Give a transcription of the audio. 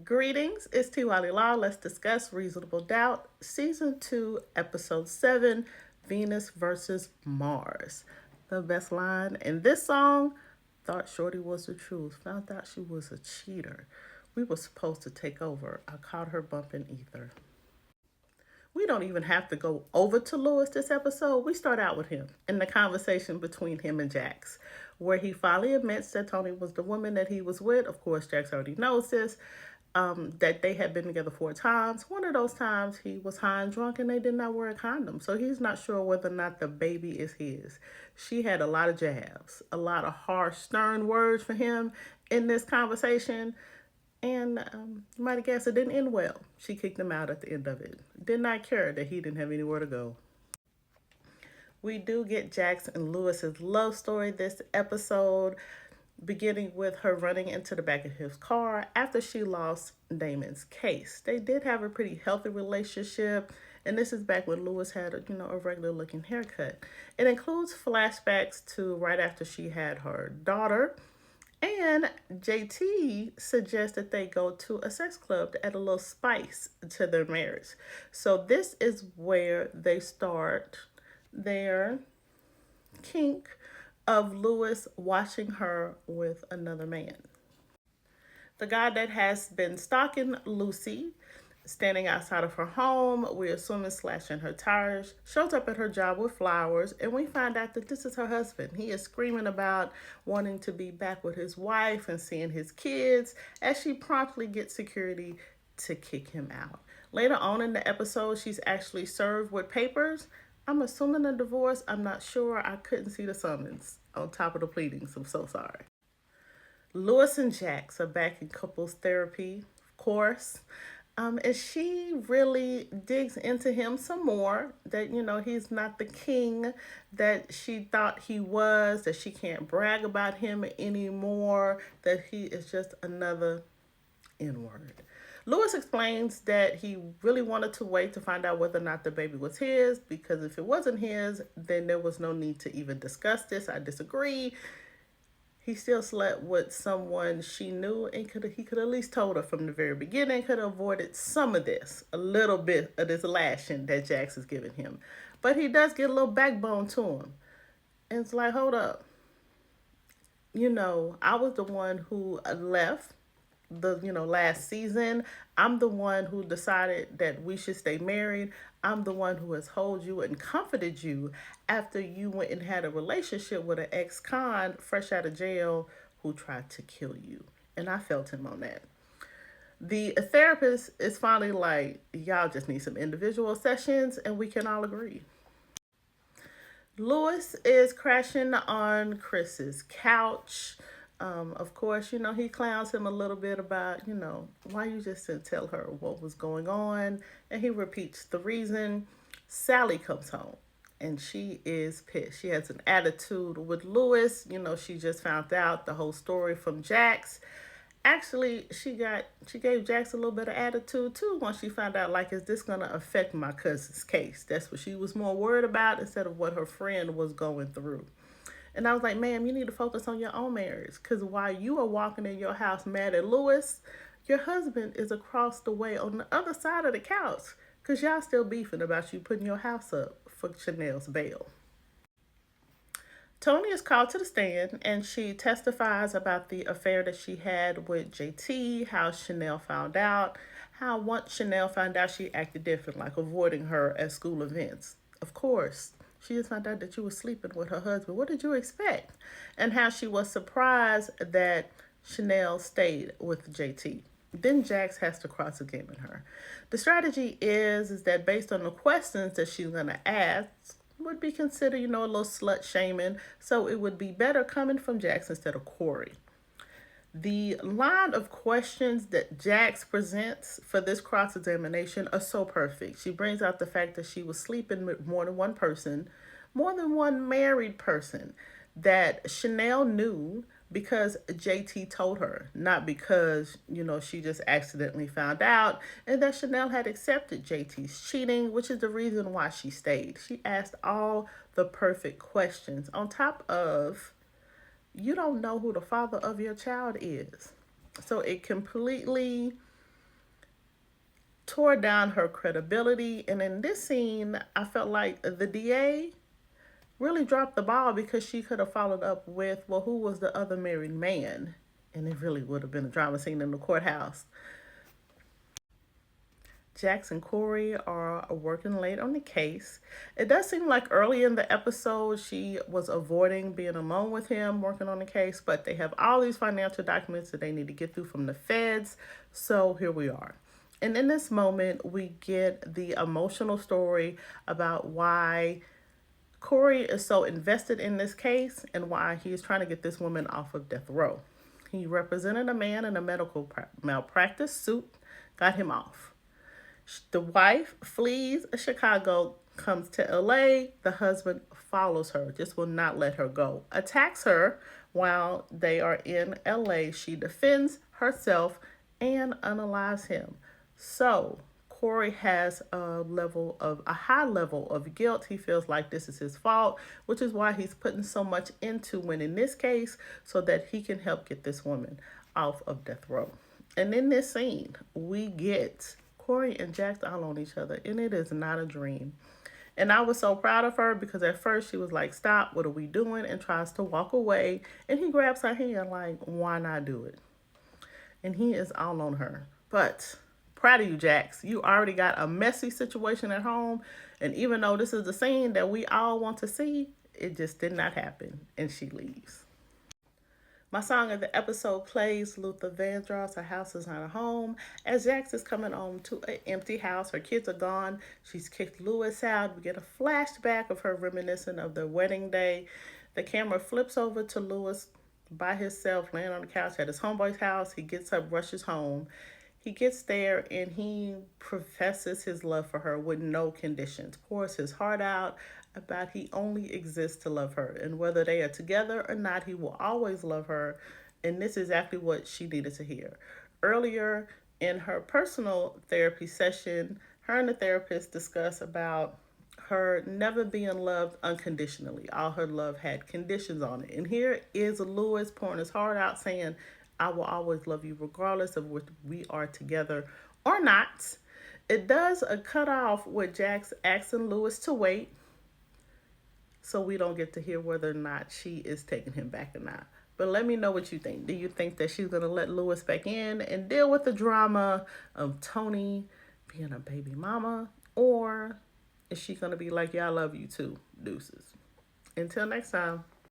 Greetings, it's T. Wiley Law. Let's discuss Reasonable Doubt, Season 2, Episode 7, Venus versus Mars. The best line in this song: thought Shorty was the truth, found out she was a cheater. We were supposed to take over. I caught her bumping ether. We don't even have to go over to Lewis this episode. We start out with him in the conversation between him and Jax, where he finally admits that Toni was the woman that he was with. Of course, Jax already knows this. That they had been together 4 times. One of those times he was high and drunk and they did not wear a condom. So he's not sure whether or not the baby is his. She had a lot of jabs, a lot of harsh, stern words for him in this conversation. And you might have guessed it didn't end well. She kicked him out at the end of it. Did not care that he didn't have anywhere to go. We do get Jax and Lewis's love story this episode, beginning with her running into the back of his car after she lost Damon's case. They did have a pretty healthy relationship, and this is back when Lewis had a regular looking haircut. It includes flashbacks to right after she had her daughter, and JT suggests that they go to a sex club to add a little spice to their marriage. So this is where they start their kink of Lewis watching her with another man. The guy that has been stalking Lucy, standing outside of her home, we're assuming slashing her tires, shows up at her job with flowers, and we find out that this is her husband. He is screaming about wanting to be back with his wife and seeing his kids as she promptly gets security to kick him out. Later on in the episode, she's actually served with papers. I'm assuming a divorce. I'm not sure. I couldn't see the summons on top of the pleadings. I'm so sorry. Lewis and Jax are back in couples therapy, of course. And she really digs into him some more, that, he's not the king that she thought he was, that she can't brag about him anymore, that he is just another N-word. Lewis explains that he really wanted to wait to find out whether or not the baby was his, because if it wasn't his, then there was no need to even discuss this. I disagree. He still slept with someone she knew, and he could at least told her from the very beginning, could have avoided some of this, a little bit of this lashing that Jax is giving him. But he does get a little backbone to him. And it's like, hold up. I was the one who left the last season. I'm the one who decided that we should stay married. I'm the one who has held you and comforted you after you went and had a relationship with an ex-con fresh out of jail who tried to kill you. And I felt him on that. The therapist is finally like, y'all just need some individual sessions and we can all agree. Lewis is crashing on Chris's couch. Of course, he clowns him a little bit about, why you just didn't tell her what was going on. And he repeats the reason. Sally comes home and she is pissed. She has an attitude with Lewis. She just found out the whole story from Jax. Actually, she gave Jax a little bit of attitude too once she found out, like, is this going to affect my cousin's case? That's what she was more worried about instead of what her friend was going through. And I was like, ma'am, you need to focus on your own marriage. Because while you are walking in your house mad at Lewis, your husband is across the way on the other side of the couch. Because y'all still beefing about you putting your house up for Chanel's bail. Toni is called to the stand and she testifies about the affair that she had with JT, how Chanel found out, how once Chanel found out she acted different, like avoiding her at school events. Of course, she just found out that you were sleeping with her husband. What did you expect? And how she was surprised that Chanel stayed with JT. Then Jax has to cross-examine her. The strategy is that based on the questions that she's going to ask, would be considered, a little slut shaming. So it would be better coming from Jax instead of Corey. The line of questions that Jax presents for this cross-examination are so perfect. She brings out the fact that she was sleeping with more than one person, more than one married person, that Chanel knew because JT told her, not because, she just accidentally found out, and that Chanel had accepted JT's cheating, which is the reason why she stayed. She asked all the perfect questions on top of, you don't know who the father of your child is. So it completely tore down her credibility. And in this scene, I felt like the DA really dropped the ball because she could have followed up with, well, who was the other married man? And it really would have been a drama scene in the courthouse. Jax and Corey are working late on the case. It does seem like early in the episode she was avoiding being alone with him working on the case, but they have all these financial documents that they need to get through from the feds. So here we are. And in this moment, we get the emotional story about why Corey is so invested in this case and why he's trying to get this woman off of death row. He represented a man in a medical malpractice suit, got him off. The wife flees Chicago, comes to LA. The husband follows her, just will not let her go. Attacks her while they are in LA. She defends herself and unalives him. So Corey has a high level of guilt. He feels like this is his fault, which is why he's putting so much into winning this case so that he can help get this woman off of death row. And in this scene, we get Corey and Jax all on each other, and it is not a dream. And I was so proud of her because at first she was like, stop, what are we doing? And tries to walk away. And he grabs her hand like, why not do it? And he is all on her. But proud of you, Jax. You already got a messy situation at home. And even though this is the scene that we all want to see, it just did not happen. And she leaves. My song of the episode plays Luther Vandross, A House Is Not a Home. As Jax is coming home to an empty house, her kids are gone. She's kicked Lewis out. We get a flashback of her reminiscing of their wedding day. The camera flips over to Lewis by himself, laying on the couch at his homeboy's house. He gets up, rushes home. He gets there and he professes his love for her with no conditions, pours his heart out about he only exists to love her. And whether they are together or not, he will always love her. And this is exactly what she needed to hear. Earlier in her personal therapy session, her and the therapist discuss about her never being loved unconditionally. All her love had conditions on it. And here is Lewis pouring his heart out saying, I will always love you regardless of whether we are together or not. It does cut off with Jax asking Lewis to wait, so we don't get to hear whether or not she is taking him back or not. But let me know what you think. Do you think that she's going to let Lewis back in and deal with the drama of Tony being a baby mama? Or is she going to be like, yeah, I love you too, deuces? Until next time.